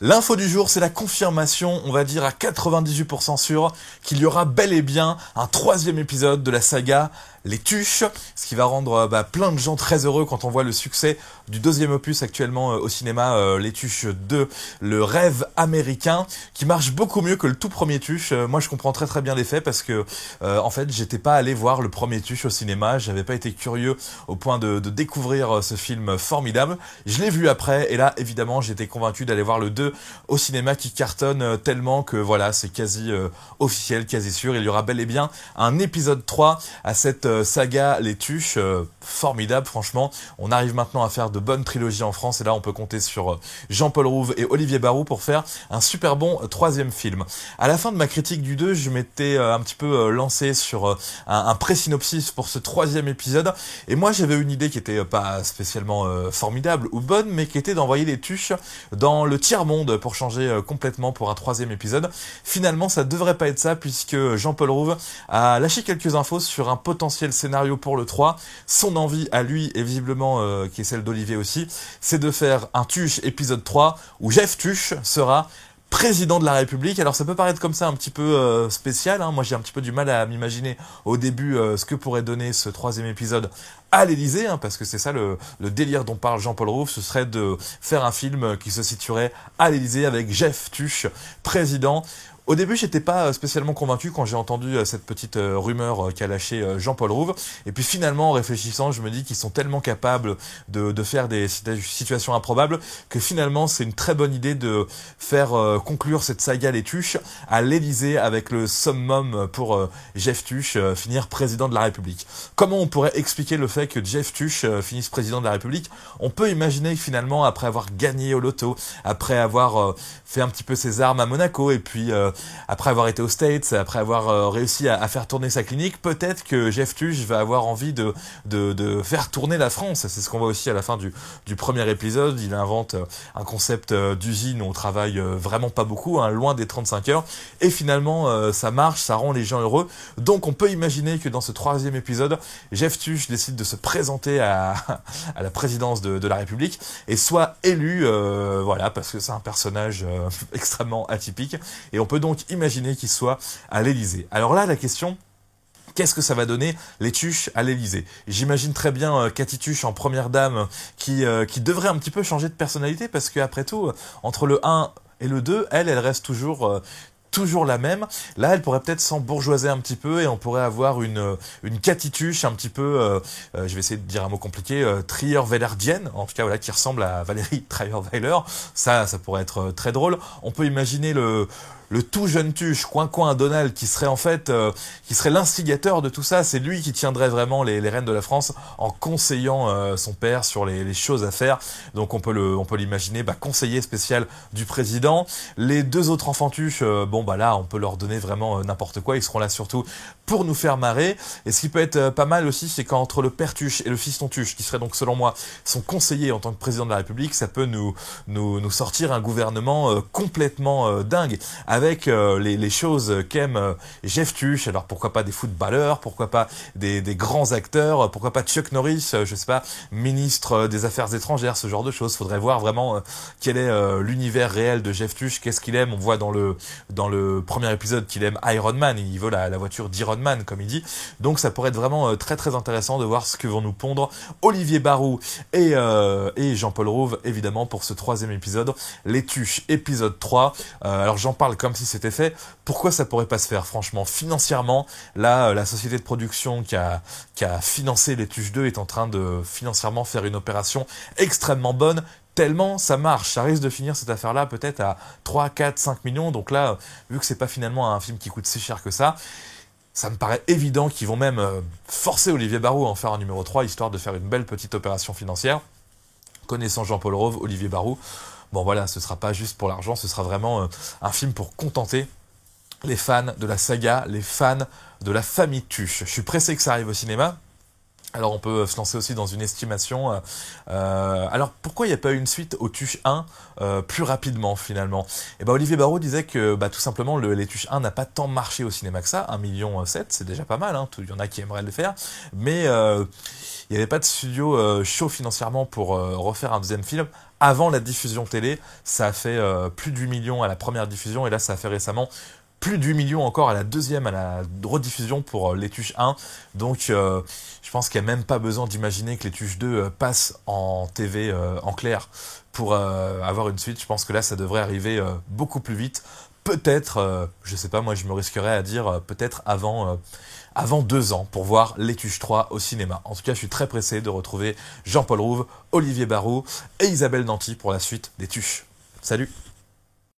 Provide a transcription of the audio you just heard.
L'info du jour, c'est la confirmation, on va dire à 98% sûr, qu'il y aura bel et bien un troisième épisode de la saga Les Tuches, ce qui va rendre plein de gens très heureux quand on voit le succès du deuxième opus actuellement au cinéma, Les Tuches 2, le rêve américain, qui marche beaucoup mieux que le tout premier Tuche. Moi, je comprends très très bien l'effet parce que en fait, j'étais pas allé voir le premier Tuche au cinéma, j'avais pas été curieux au point de découvrir ce film formidable. Je l'ai vu après et là, évidemment, j'étais convaincu d'aller voir le 2 au cinéma qui cartonne tellement que voilà, c'est quasi officiel, quasi sûr. Il y aura bel et bien un épisode 3 à cette saga Les Tuches, formidable franchement. On arrive maintenant à faire de bonnes trilogies en France et là on peut compter sur Jean-Paul Rouve et Olivier Barou pour faire un super bon troisième film. À la fin de ma critique du 2, je m'étais un petit peu lancé sur un pré-synopsis pour ce troisième épisode et moi j'avais une idée qui était pas spécialement formidable ou bonne, mais qui était d'envoyer les Tuches dans le tiers-monde pour changer complètement pour un troisième épisode. Finalement, ça devrait pas être ça puisque Jean-Paul Rouve a lâché quelques infos sur un potentiel scénario pour le 3. Son envie à lui, et visiblement qui est celle d'Olivier aussi, c'est de faire un Tuche épisode 3 où Jeff Tuche sera président de la République. Alors ça peut paraître comme ça un petit peu spécial, hein. Moi j'ai un petit peu du mal à m'imaginer au début ce que pourrait donner ce troisième épisode à l'Élysée, hein, parce que c'est ça le délire dont parle Jean-Paul Rouve, ce serait de faire un film qui se situerait à l'Élysée avec Jeff Tuche, président. Au début, j'étais pas spécialement convaincu quand j'ai entendu cette petite rumeur qu'a lâché Jean-Paul Rouve. Et puis finalement, en réfléchissant, je me dis qu'ils sont tellement capables de faire des situations improbables que finalement, c'est une très bonne idée de faire conclure cette saga Les Tuches à l'Élysée avec le summum pour Jeff Tuche finir président de la République. Comment on pourrait expliquer le fait que Jeff Tuche finisse président de la République? On peut imaginer que finalement, après avoir gagné au loto, après avoir fait un petit peu ses armes à Monaco et puis après avoir été aux States, après avoir réussi à faire tourner sa clinique, peut-être que Jeff Tuche va avoir envie de faire tourner la France. C'est ce qu'on voit aussi à la fin du premier épisode. Il invente un concept d'usine où on travaille vraiment pas beaucoup, hein, loin des 35 heures. Et finalement, ça marche, ça rend les gens heureux. Donc on peut imaginer que dans ce troisième épisode, Jeff Tuche décide de se présenter à la présidence de la République et soit élu, voilà, parce que c'est un personnage extrêmement atypique. Et on peut donc imaginer qu'il soit à l'Élysée. Alors là, la question, qu'est-ce que ça va donner les Tuches à l'Élysée? J'imagine très bien Cathy Tuche en première dame qui devrait un petit peu changer de personnalité parce qu'après tout, entre le 1 et le 2, elle reste toujours la même. Là, elle pourrait peut-être s'embourgeoiser un petit peu et on pourrait avoir une Cathy Tuche un petit peu, je vais essayer de dire un mot compliqué, Trierweilerdienne, en tout cas voilà, qui ressemble à Valérie Trierweiler. Ça pourrait être très drôle. On peut imaginer le tout jeune Tuche, coin Donald, qui serait en fait, qui serait l'instigateur de tout ça. C'est lui qui tiendrait vraiment les rênes de la France en conseillant son père sur les choses à faire. Donc on peut l'imaginer, conseiller spécial du président. Les deux autres enfants Tuche, là, on peut leur donner vraiment n'importe quoi. Ils seront là surtout pour nous faire marrer. Et ce qui peut être pas mal aussi, c'est qu'entre le père Tuche et le fiston Tuche, qui serait donc selon moi son conseiller en tant que président de la République, ça peut nous sortir un gouvernement complètement dingue, avec les choses qu'aime Jeff Tuche. Alors pourquoi pas des footballeurs, pourquoi pas des grands acteurs, pourquoi pas Chuck Norris, je sais pas, ministre des Affaires étrangères, ce genre de choses. Faudrait voir vraiment quel est l'univers réel de Jeff Tuche, qu'est-ce qu'il aime. On voit dans le premier épisode qu'il aime Iron Man, il veut la voiture d'Iron Man comme il dit. Donc ça pourrait être vraiment très très intéressant de voir ce que vont nous pondre Olivier Barou et Jean-Paul Rouve évidemment pour ce troisième épisode, Les Tuches épisode 3. Alors j'en parle comme si c'était fait. Pourquoi ça pourrait pas se faire franchement financièrement? Là, la société de production qui a financé Les Tuches 2 est en train de financièrement faire une opération extrêmement bonne. Tellement ça marche, ça risque de finir cette affaire-là peut-être à 3, 4, 5 millions. Donc là, vu que c'est pas finalement un film qui coûte si cher que ça me paraît évident qu'ils vont même forcer Olivier Barou à en faire un numéro 3, histoire de faire une belle petite opération financière. Connaissant Jean-Paul Rouve, Olivier Barou, bon voilà, ce sera pas juste pour l'argent, ce sera vraiment un film pour contenter les fans de la saga, les fans de la famille Tuche. Je suis pressé que ça arrive au cinéma. Alors on peut se lancer aussi dans une estimation. Alors pourquoi il n'y a pas eu une suite au Tuche 1 plus rapidement finalement? Et Olivier Barou disait que tout simplement les Tuche 1 n'a pas tant marché au cinéma que ça. 1,7 million, c'est déjà pas mal, hein. Il y en a qui aimeraient le faire. Mais il n'y avait pas de studio chaud financièrement pour refaire un deuxième film. avant la diffusion télé. Ça a fait plus de 8 millions à la première diffusion, et là ça a fait récemment plus de 8 millions encore à la deuxième, à la rediffusion pour Les Tuches 1. Donc je pense qu'il n'y a même pas besoin d'imaginer que Les Tuches 2 passent en TV en clair pour avoir une suite. Je pense que là ça devrait arriver beaucoup plus vite. Peut-être, je sais pas, moi je me risquerais à dire peut-être avant 2 ans pour voir Les Tuches 3 au cinéma. En tout cas, je suis très pressé de retrouver Jean-Paul Rouve, Olivier Barou et Isabelle Nanty pour la suite des Tuches. Salut!